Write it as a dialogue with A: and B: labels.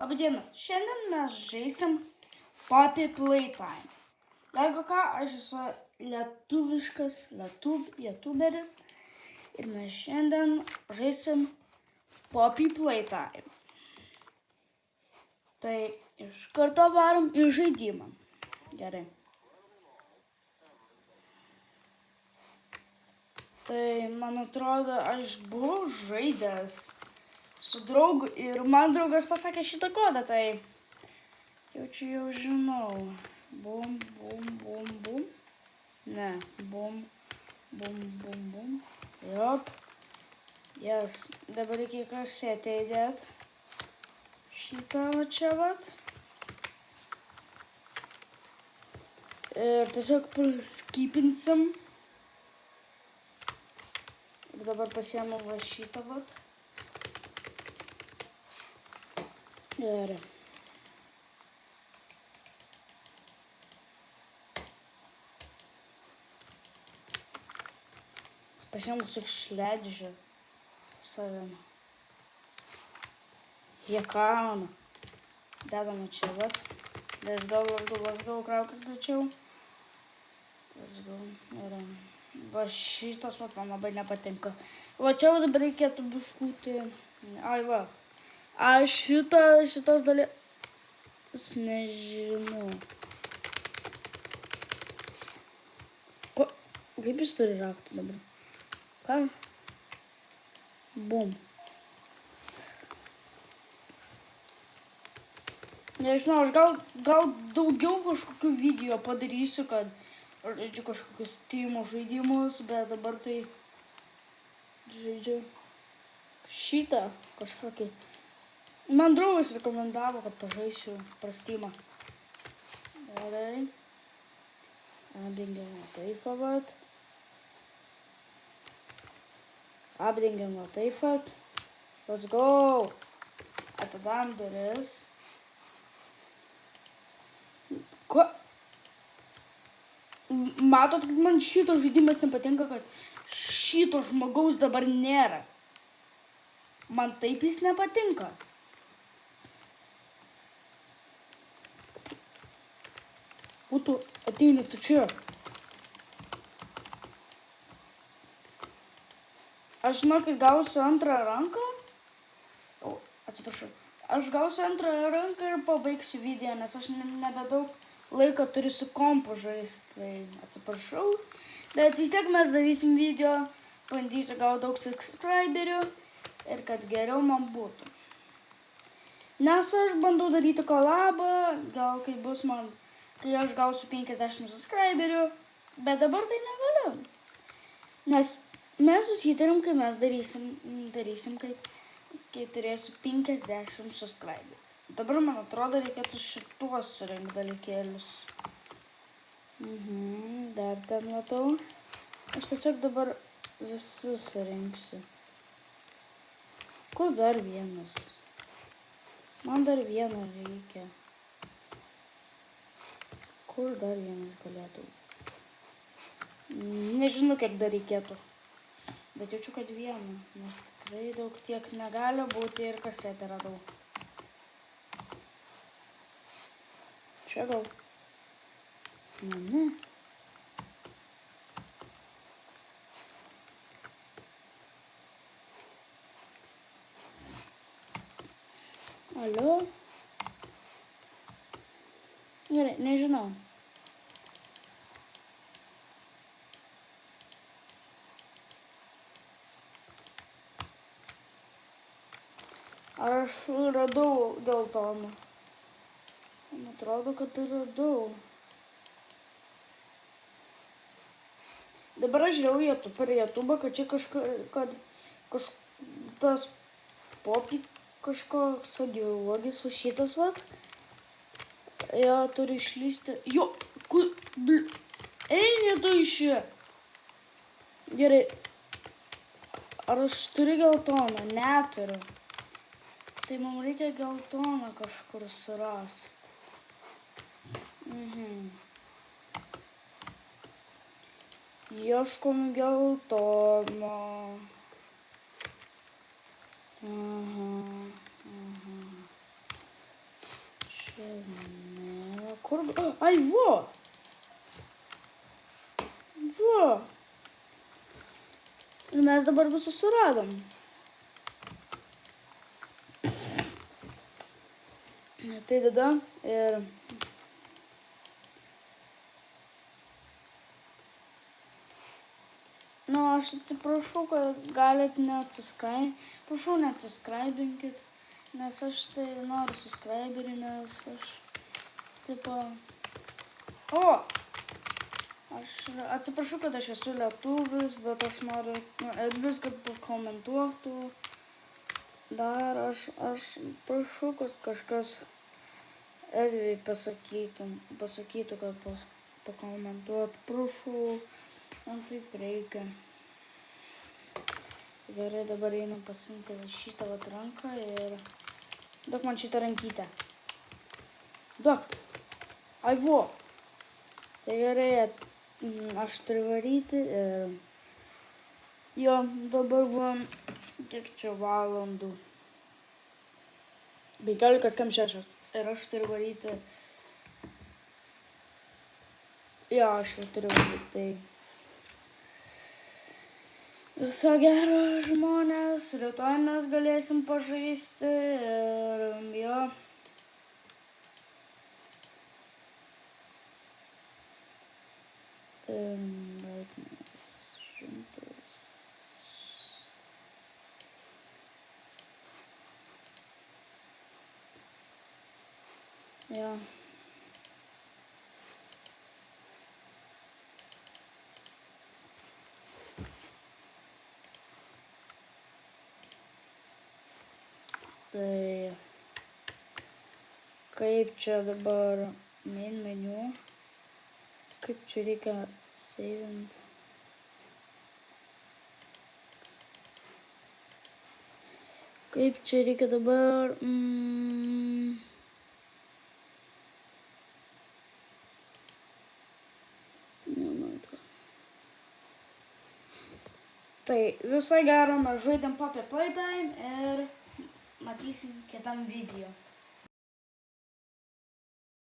A: Labadiena, šiandien mes žaisim Poppy Playtime. Jeigu ką, aš esu lietuviškas youtuberis ir mes šiandien žaisim Poppy Playtime. Tai iš karto varom į žaidimą. Gerai. Tai man atrodo, aš buvau žaidęs su draugu ir man draugas pasakė šitą kodą, tai jau čia jau žinau. Bum, bum, bum, bum. Ne, bum, bum, bum, bum. Jop. Yes. Dabar reikia kasetę įdėt. Šitą va čia vat. Ir tiesiog praskipinsim. Ir dabar pasiemu va šitą vat. Gerai. Pasiemu šiukšliadėžę su savim. Jie krauna. Dedame čia vat. Let's go, kraukis greičiau. Let's go. Gerai. Va šitas vat man labai nepatinka. Va čia dabar reikėtų biškutį. Ai va. Aš šitos dalis nežinau. Kaip jis turi raktą dabar? Ką? Bum. Nežinau, aš gal daugiau kažkokių video padarysiu, kad aš žaidžiu kažkokius Steam žaidimus, bet dabar tai žaidžiu šitą kažkokį. Man draugas rekomendavo, kad pažaisiu per Steamą. Gerai. Apdengiam taip vat. Apdengiam taip vat. Let's go. Atidam duris. Ko? Matot, kad man šitas žaidimas nepatinka, kad šito žmogaus dabar nėra. Man taip jis nepatinka. O tu ateini, tu čia. Aš žinau, kai gausiu antrą ranką. O, atsiprašau. Aš gausiu antrą ranką ir pabaigsiu video, nes aš nebedaug laiko turiu su kompu žaisti. Tai atsiprašau. Bet vis tiek mes darysim video. Bandysiu gauti daug subscriberių. Ir kad geriau man būtų. Nes aš bandau daryti kolabą. Gal kai bus man... Kai aš gausiu 50 subscriberių, bet dabar tai negaliu. Nes mes susitarėm, kai mes darysim kai turėsiu 50 subscriberių. Dabar, man atrodo, reikėtų šituos surinkti dalykėlius. Dar ten matau. Aš tiesiog dabar visus surinksiu. Kur dar vienas? Man dar vieną reikia. Kur dar vienas galėtų? Nežinau, kiek dar reikėtų. Bet jaučiu, kad vieną. Nes tikrai daug tiek negali būti ir kasetę radau. Čia gal. Ne. Alio? Gerai, nežinau. Aš radau geltoną. Man atrodo, kad radau. Dabar aš žiūrėjau per YouTube, kad čia tas Poppy kažkoks ideologijos, o šitas vat. Jo, turi išlysti. Jo, eini tu iš čia. Gerai. Ar aš turiu geltoną? Neturiu. Tai mums reikia geltoną kažkur surasti. Ieškom geltono. Ne, kur... Ai, vo! Vo! Ir mes dabar visus suradom. Tai tada ir... Nu, aš atsiprašau, kad galit prašau, neatsiskraibinkit, nes aš tai noriu subscriberį, nes aš, tipo... O! Aš atsiprašau, kad aš esu lietuvis, bet aš noriu, Edvis, kad pakomentuotų. Dar aš prašau, kad kažkas Edviui pasakytų, kad pakomentuotų. Prašau, man taip reikia. Gerai, dabar einam pasiimti šitą vat ranką ir... Duok man šitą rankytę. Duok. Ai, vo. Tai gerai, aš turiu varyti ir... Jo, dabar va, kiek čia valandų. 15:06 ir aš turiu varyti. Jo, aš jau turiu varyti, tai... Viso gero, žmonės, rytoj mes galėsim pažaisti ir jo. Laikinas 100. Jo. Tai kaip čia dabar main menu, kaip čia reikia savint. Kaip čia reikia dabar... Tai visai gero, mes žaidėm Puppet Playtime ir matysim kitam video.